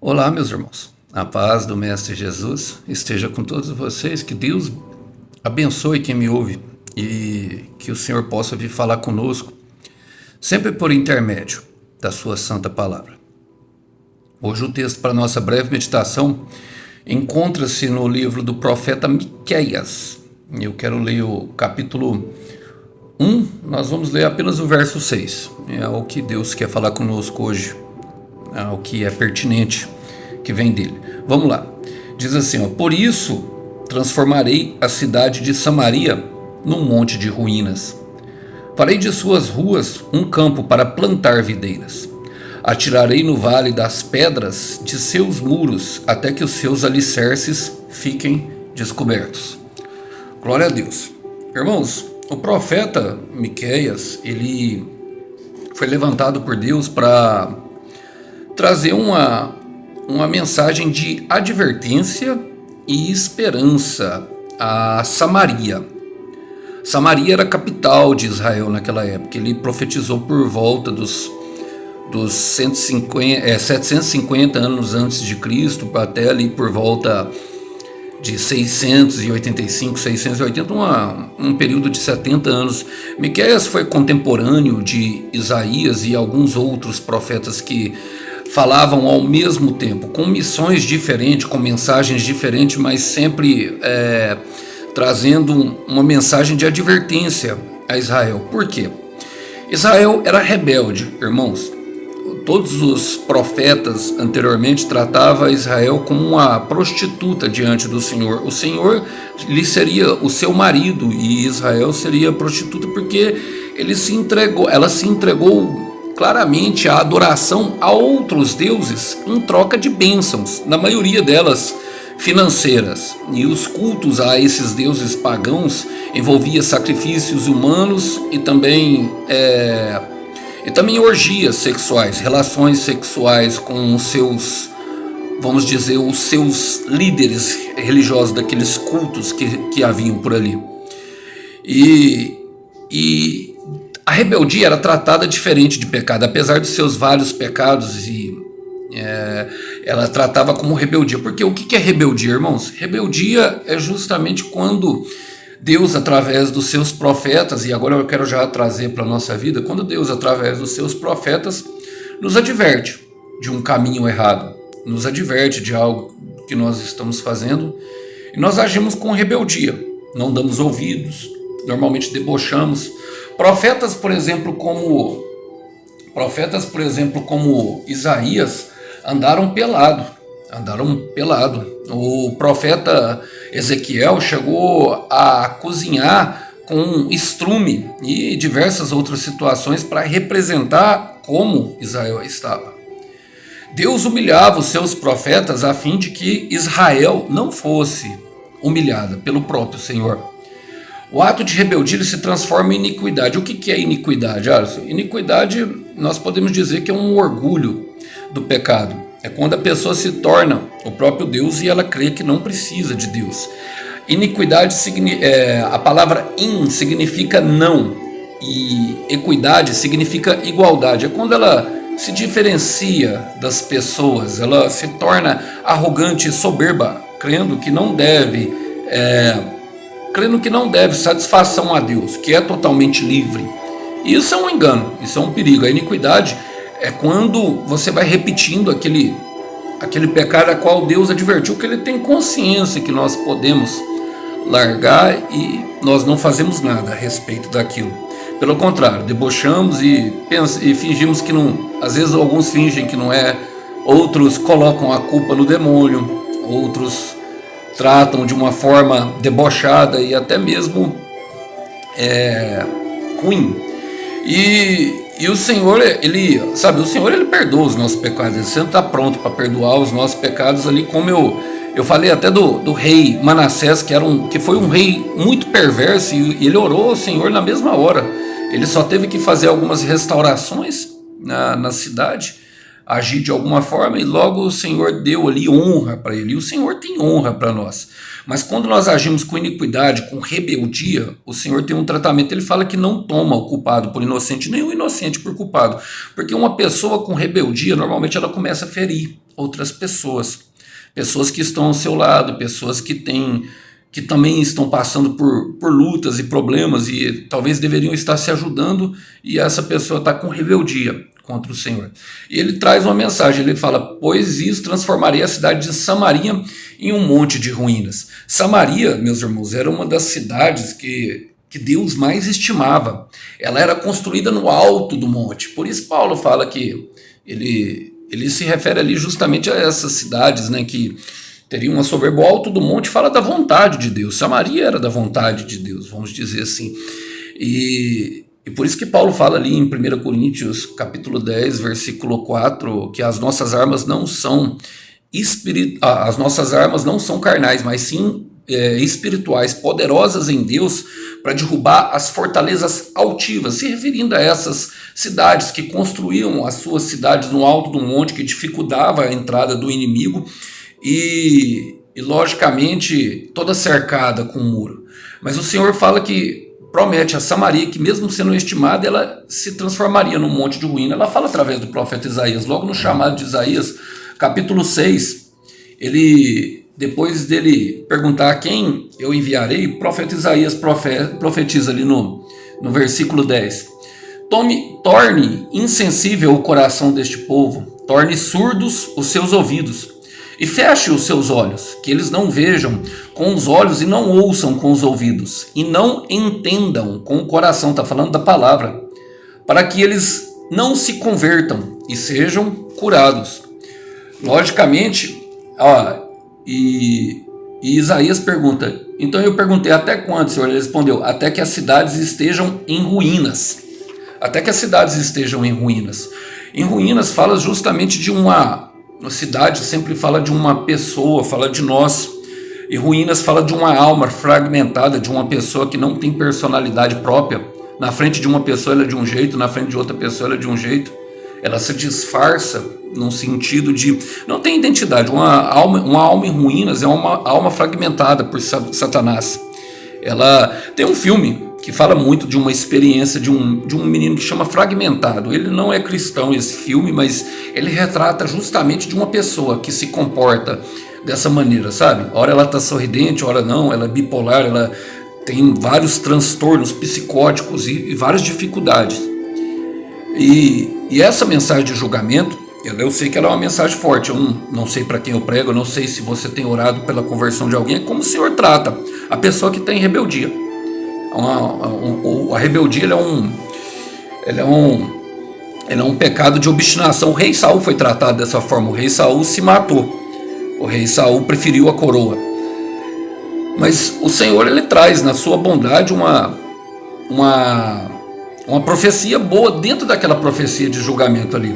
Olá, meus irmãos. A paz do Mestre Jesus esteja com todos vocês. Que Deus abençoe quem me ouve e que o Senhor possa vir falar conosco, sempre por intermédio da sua santa palavra. Hoje o texto para nossa breve meditação encontra-se no livro do profeta Miqueias. Eu quero ler o capítulo 1, nós vamos ler apenas o verso 6. É o que Deus quer falar conosco hoje, é o que é pertinente, que vem dele. Vamos lá. Diz assim, por isso transformarei a cidade de Samaria num monte de ruínas. Farei de suas ruas um campo para plantar videiras. Atirarei no vale das pedras de seus muros, até que os seus alicerces fiquem descobertos. Glória a Deus. Irmãos, o profeta Miqueias, ele foi levantado por Deus para trazer uma mensagem de advertência e esperança a Samaria. Samaria era a capital de Israel naquela época. Ele profetizou por volta dos 750 anos antes de Cristo, até ali por volta de 685, 680, um período de 70 anos. Miqueias foi contemporâneo de Isaías e alguns outros profetas que falavam ao mesmo tempo, com missões diferentes, com mensagens diferentes, mas sempre trazendo uma mensagem de advertência a Israel. Por quê? Israel era rebelde, irmãos. Todos os profetas anteriormente tratavam Israel como uma prostituta diante do Senhor. O Senhor lhe seria o seu marido e Israel seria prostituta porque ela se entregou claramente à adoração a outros deuses em troca de bênçãos, na maioria delas financeiras. E os cultos a esses deuses pagãos envolvia sacrifícios humanos e também orgias sexuais, relações sexuais com os seus, vamos dizer, os seus líderes religiosos daqueles cultos que haviam por ali. E a rebeldia era tratada diferente de pecado, apesar de seus vários pecados, ela tratava como rebeldia. Porque o que é rebeldia, irmãos? Rebeldia é justamente quando Deus, através dos seus profetas, e agora eu quero já trazer para a nossa vida, quando Deus, através dos seus profetas, nos adverte de um caminho errado, nos adverte de algo que nós estamos fazendo, e nós agimos com rebeldia, não damos ouvidos, normalmente debochamos. Profetas, por exemplo, como Isaías, andaram pelado. O profeta Ezequiel chegou a cozinhar com estrume e diversas outras situações para representar como Israel estava. Deus humilhava os seus profetas a fim de que Israel não fosse humilhada pelo próprio Senhor. O ato de rebeldia se transforma em iniquidade. O que é iniquidade, Alisson? Iniquidade, nós podemos dizer que é um orgulho do pecado. É quando a pessoa se torna o próprio Deus e ela crê que não precisa de Deus. Iniquidade, a palavra in significa não, e equidade significa igualdade. É quando ela se diferencia das pessoas, ela se torna arrogante e soberba, crendo que não deve satisfação a Deus, que é totalmente livre. E isso é um engano, isso é um perigo. A iniquidade é quando você vai repetindo aquele pecado a qual Deus advertiu que ele tem consciência que nós podemos largar e nós não fazemos nada a respeito daquilo. Pelo contrário, debochamos e fingimos que não. Às vezes alguns fingem que não é, outros colocam a culpa no demônio, outros tratam de uma forma debochada e até mesmo ruim. E o Senhor, ele perdoa os nossos pecados. Ele sempre está pronto para perdoar os nossos pecados ali, como eu falei até do rei Manassés, que foi um rei muito perverso, e ele orou ao Senhor na mesma hora. Ele só teve que fazer algumas restaurações na cidade, agir de alguma forma e logo o Senhor deu ali honra para ele. E o Senhor tem honra para nós. Mas quando nós agimos com iniquidade, com rebeldia, o Senhor tem um tratamento. Ele fala que não toma o culpado por inocente, nem o inocente por culpado. Porque uma pessoa com rebeldia, normalmente ela começa a ferir outras pessoas. Pessoas que estão ao seu lado, pessoas que também estão passando por lutas e problemas e talvez deveriam estar se ajudando, e essa pessoa está com rebeldia contra o Senhor. E ele traz uma mensagem, ele fala: pois isso transformarei a cidade de Samaria em um monte de ruínas. Samaria, meus irmãos, era uma das cidades que Deus mais estimava. Ela era construída no alto do monte. Por isso Paulo fala que ele se refere ali justamente a essas cidades, né, que teriam uma soberba. O alto do monte fala da vontade de Deus. Samaria era da vontade de Deus, vamos dizer assim. E por isso que Paulo fala ali em 1 Coríntios capítulo 10, versículo 4, que as nossas armas não são carnais, mas sim espirituais, poderosas em Deus para derrubar as fortalezas altivas, se referindo a essas cidades que construíam as suas cidades no alto do monte, que dificultava a entrada do inimigo e logicamente toda cercada com um muro. Mas o Senhor fala que promete a Samaria que, mesmo sendo estimada, ela se transformaria num monte de ruína. Ela fala através do profeta Isaías, logo no chamado de Isaías, capítulo 6, ele, depois dele perguntar a quem eu enviarei, o profeta Isaías profetiza ali no versículo 10. Torne insensível o coração deste povo, torne surdos os seus ouvidos, e feche os seus olhos, que eles não vejam com os olhos e não ouçam com os ouvidos, e não entendam com o coração, está falando da palavra, para que eles não se convertam e sejam curados. Logicamente, e Isaías pergunta, então eu perguntei, até quando, Senhor? Ele respondeu, até que as cidades estejam em ruínas. Até que as cidades estejam em ruínas. Em ruínas fala justamente de uma cidade, sempre fala de uma pessoa, fala de nós. E ruínas fala de uma alma fragmentada, de uma pessoa que não tem personalidade própria. Na frente de uma pessoa ela é de um jeito, na frente de outra pessoa ela é de um jeito. Ela se disfarça num sentido de... não tem identidade. Uma alma em ruínas é uma alma fragmentada por Satanás. Ela tem um filme que fala muito de uma experiência de um menino que chama Fragmentado. Ele não é cristão, esse filme, mas ele retrata justamente de uma pessoa que se comporta dessa maneira, sabe? Ora ela está sorridente, ora não, ela é bipolar, ela tem vários transtornos psicóticos e várias dificuldades. E essa mensagem de julgamento, eu sei que ela é uma mensagem forte, eu não sei para quem eu prego, eu não sei se você tem orado pela conversão de alguém, é como o Senhor trata a pessoa que está em rebeldia. A rebeldia é um pecado de obstinação. O rei Saul foi tratado dessa forma. O rei Saul se matou. O rei Saul preferiu a coroa. Mas o Senhor, ele traz na sua bondade uma profecia boa dentro daquela profecia de julgamento ali.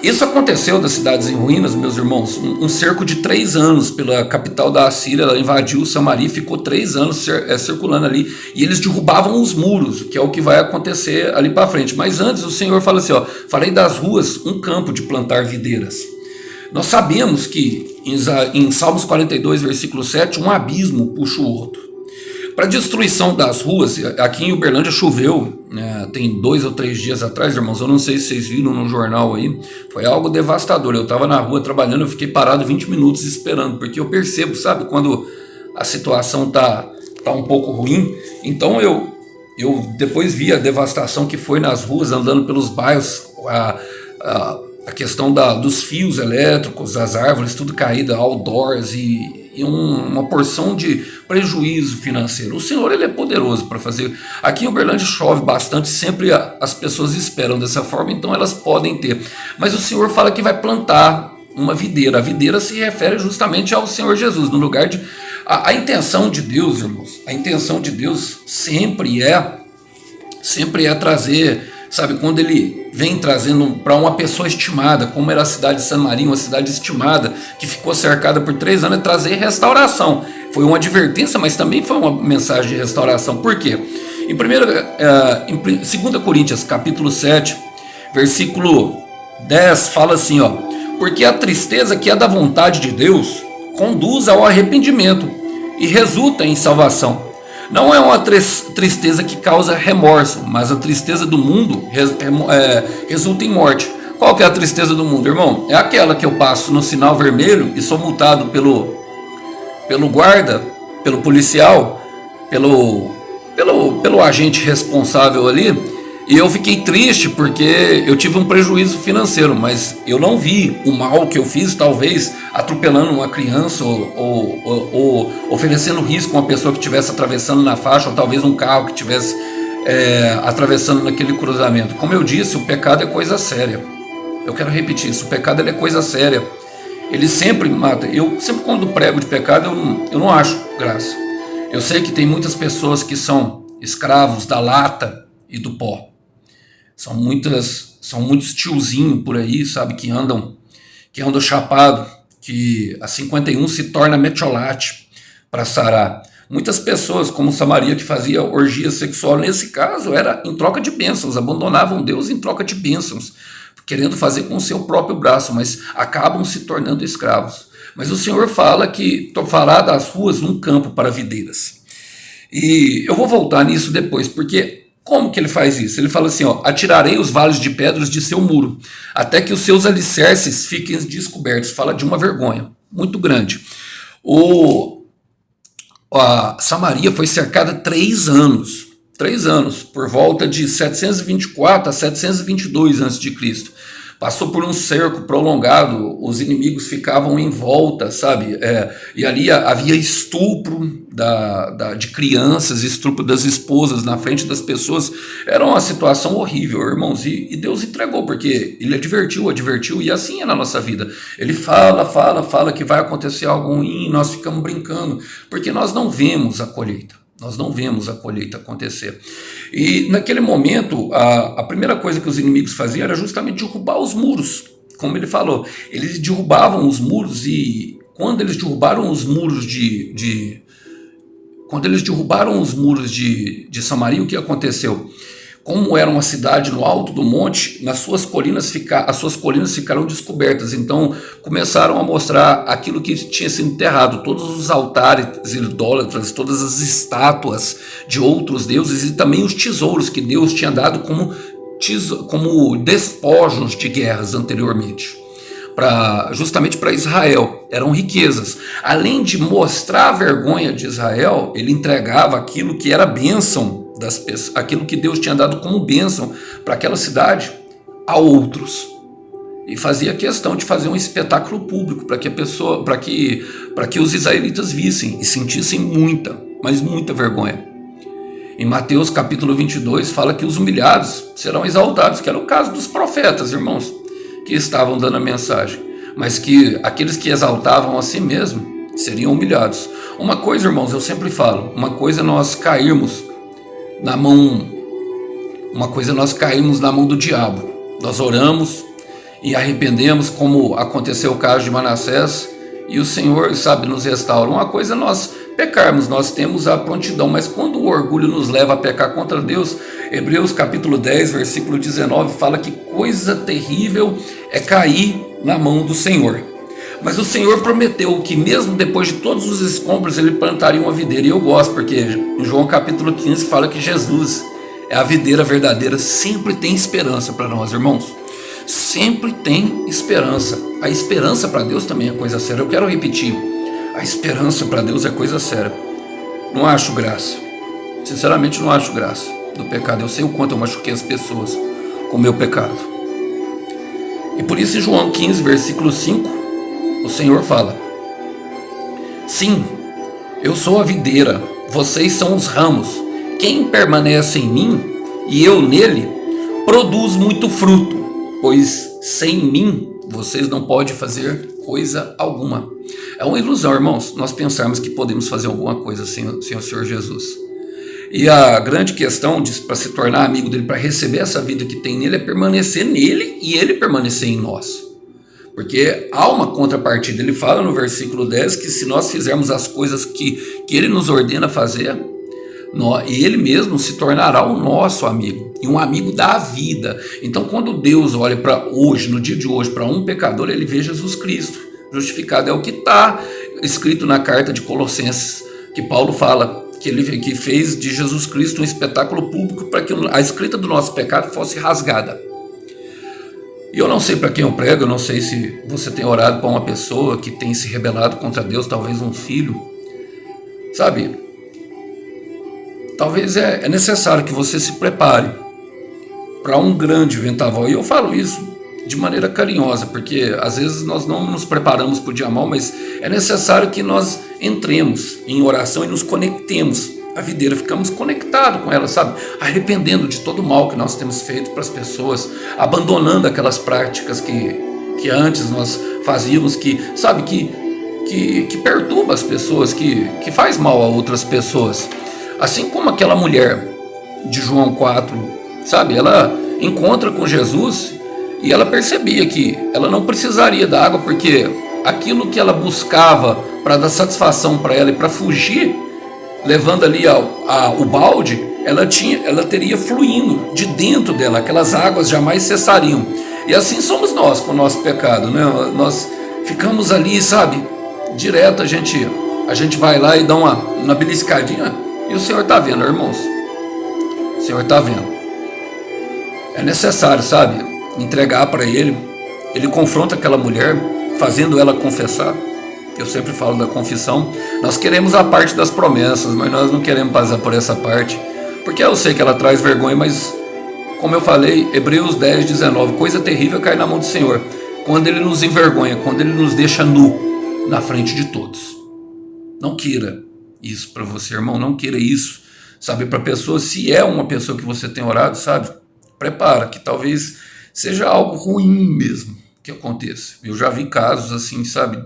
Isso aconteceu das cidades em ruínas, meus irmãos, um cerco de 3 anos pela capital da Assíria. Ela invadiu Samaria, ficou 3 anos circulando ali, e eles derrubavam os muros, que é o que vai acontecer ali para frente. Mas antes o Senhor fala assim, farei das ruas um campo de plantar videiras. Nós sabemos que em Salmos 42, versículo 7, um abismo puxa o outro. Para a destruição das ruas, aqui em Uberlândia choveu, né, tem 2 ou 3 dias atrás, irmãos, eu não sei se vocês viram no jornal aí, foi algo devastador. Eu estava na rua trabalhando, eu fiquei parado 20 minutos esperando, porque eu percebo, sabe, quando a situação tá um pouco ruim. Então eu depois vi a devastação que foi nas ruas, andando pelos bairros, a questão dos fios elétricos, as árvores, tudo caído, outdoors e uma porção de prejuízo financeiro. O Senhor, ele é poderoso para fazer. Aqui em Uberlândia chove bastante, sempre as pessoas esperam dessa forma, então elas podem ter. Mas o Senhor fala que vai plantar uma videira. A videira se refere justamente ao Senhor Jesus, no lugar de... A intenção de Deus, irmãos, a intenção de Deus sempre é trazer... Sabe, quando ele vem trazendo para uma pessoa estimada, como era a cidade de Samaria, uma cidade estimada, que ficou cercada por 3 anos, é trazer restauração. Foi uma advertência, mas também foi uma mensagem de restauração. Por quê? Em 2 Coríntios, capítulo 7, versículo 10 fala assim, ó: porque a tristeza que é da vontade de Deus conduz ao arrependimento e resulta em salvação. Não é uma tristeza que causa remorso, mas a tristeza do mundo resulta em morte. Qual que é a tristeza do mundo, irmão? É aquela que eu passo no sinal vermelho e sou multado pelo guarda, pelo policial, pelo agente responsável ali, e eu fiquei triste porque eu tive um prejuízo financeiro, mas eu não vi o mal que eu fiz, talvez atropelando uma criança ou oferecendo risco a uma pessoa que estivesse atravessando na faixa, ou talvez um carro que estivesse atravessando naquele cruzamento. Como eu disse, o pecado é coisa séria. Eu quero repetir isso: o pecado é coisa séria. Ele sempre mata. Eu sempre, quando prego de pecado, eu não acho graça. Eu sei que tem muitas pessoas que são escravos da lata e do pó. São muitos tiozinhos por aí, sabe, que andam chapado, que a 51 se torna metiolate para sarar. Muitas pessoas, como Samaria, que fazia orgia sexual, nesse caso era em troca de bênçãos, abandonavam Deus em troca de bênçãos, querendo fazer com o seu próprio braço, mas acabam se tornando escravos. Mas o Senhor fala que fará das ruas um campo para videiras. E eu vou voltar nisso depois, porque como que ele faz isso? Ele fala assim, ó: atirarei os vales de pedras de seu muro, até que os seus alicerces fiquem descobertos. Fala de uma vergonha muito grande. A Samaria foi cercada 3 anos. 3 anos, por volta de 724 a 722 a.C. Passou por um cerco prolongado, os inimigos ficavam em volta, sabe? E ali havia estupro de crianças, estupro das esposas na frente das pessoas. Era uma situação horrível, irmãos, e Deus entregou, porque ele advertiu, e assim é na nossa vida. Ele fala que vai acontecer algo ruim, e nós ficamos brincando, porque nós não vemos a colheita. Nós não vemos a colheita acontecer. E naquele momento, a primeira coisa que os inimigos faziam era justamente derrubar os muros. Como ele falou, eles derrubavam os muros, e quando eles derrubaram os muros de Samaria, o que aconteceu? Como era uma cidade no alto do monte, as suas colinas ficaram descobertas. Então começaram a mostrar aquilo que tinha sido enterrado, todos os altares idólatras, todas as estátuas de outros deuses, e também os tesouros que Deus tinha dado como despojos de guerras anteriormente, justamente para Israel. Eram riquezas. Além de mostrar a vergonha de Israel, ele entregava aquilo que era bênção das pessoas, aquilo que Deus tinha dado como bênção para aquela cidade a outros, e fazia questão de fazer um espetáculo público para que os israelitas vissem e sentissem muita vergonha. Em Mateus capítulo 22 fala que os humilhados serão exaltados, que era o caso dos profetas, irmãos, que estavam dando a mensagem, mas que aqueles que exaltavam a si mesmos seriam humilhados. Uma coisa, irmãos, eu sempre falo, uma coisa é nós cairmos na mão do diabo. Nós oramos e arrependemos, como aconteceu o caso de Manassés, e o Senhor, sabe, nos restaura. Uma coisa é nós pecarmos, nós temos a prontidão, mas quando o orgulho nos leva a pecar contra Deus, Hebreus capítulo 10, versículo 19, fala que coisa terrível é cair na mão do Senhor. Mas o Senhor prometeu que mesmo depois de todos os escombros ele plantaria uma videira. E eu gosto, porque em João capítulo 15 fala que Jesus é a videira verdadeira. Sempre tem esperança para nós, irmãos. Sempre tem esperança. A esperança para Deus também é coisa séria. Eu quero repetir: a esperança para Deus é coisa séria. Não acho graça. Sinceramente, não acho graça do pecado. Eu sei o quanto eu machuquei as pessoas com o meu pecado. E por isso em João 15, versículo 5, o Senhor fala: sim, eu sou a videira, vocês são os ramos. Quem permanece em mim e eu nele, produz muito fruto, pois sem mim vocês não podem fazer coisa alguma. É uma ilusão, irmãos, nós pensarmos que podemos fazer alguma coisa sem o Senhor Jesus. E a grande questão para se tornar amigo dele, para receber essa vida que tem nele, é permanecer nele e ele permanecer em nós. Porque há uma contrapartida. Ele fala no versículo 10 que se nós fizermos as coisas que ele nos ordena fazer, Ele mesmo se tornará o nosso amigo, e um amigo da vida. Então, quando Deus olha para hoje, no dia de hoje, para um pecador, ele vê Jesus Cristo justificado. É o que está escrito na carta de Colossenses, que Paulo fala, que fez de Jesus Cristo um espetáculo público para que a escrita do nosso pecado fosse rasgada. E eu não sei para quem eu prego, eu não sei se você tem orado para uma pessoa que tem se rebelado contra Deus, talvez um filho, sabe? Talvez é necessário que você se prepare para um grande vendaval. E eu falo isso de maneira carinhosa, porque às vezes nós não nos preparamos para o dia mal, mas é necessário que nós entremos em oração e nos conectemos à videira, ficamos conectados com ela, sabe? Arrependendo de todo o mal que nós temos feito para as pessoas, abandonando aquelas práticas que antes nós fazíamos, que perturba as pessoas, que faz mal a outras pessoas. Assim como aquela mulher de João 4, sabe? Ela encontra com Jesus e ela percebia que ela não precisaria da água, porque aquilo que ela buscava para dar satisfação para ela e para fugir, levando ali o balde, ela teria fluindo de dentro dela, aquelas águas jamais cessariam. E assim somos nós com o nosso pecado, né? Nós ficamos ali, sabe? Direto a gente vai lá e dá uma beliscadinha, e o Senhor está vendo, irmãos. O Senhor está vendo. É necessário, sabe, entregar para Ele. Ele confronta aquela mulher, fazendo ela confessar. Eu sempre falo da confissão. Nós queremos a parte das promessas, mas nós não queremos passar por essa parte, porque eu sei que ela traz vergonha, mas como eu falei, Hebreus 10, 19, coisa terrível é cair na mão do Senhor, quando Ele nos envergonha, quando Ele nos deixa nu na frente de todos. Não queira isso para você, irmão, não queira isso, sabe, para a pessoa. Se é uma pessoa que você tem orado, sabe, prepara, que talvez seja algo ruim mesmo que aconteça. Eu já vi casos assim, sabe,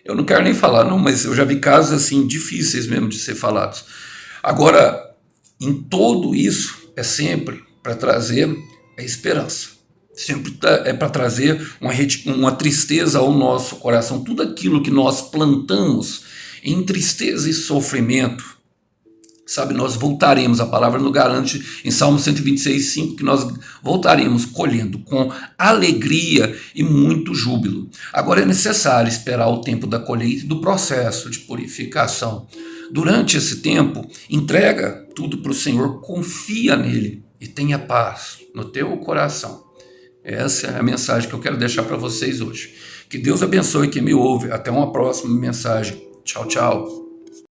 eu não quero nem falar não, mas eu já vi casos assim difíceis mesmo de ser falados. Agora, em tudo isso é sempre para trazer a esperança, sempre é para trazer uma tristeza ao nosso coração. Tudo aquilo que nós plantamos em tristeza e sofrimento, sabe, nós voltaremos, a palavra nos garante em Salmo 126, 5, que nós voltaremos colhendo com alegria e muito júbilo. Agora é necessário esperar o tempo da colheita e do processo de purificação. Durante esse tempo, entrega tudo para o Senhor, confia nele e tenha paz no teu coração. Essa é a mensagem que eu quero deixar para vocês hoje. Que Deus abençoe quem me ouve. Até uma próxima mensagem. Tchau, tchau.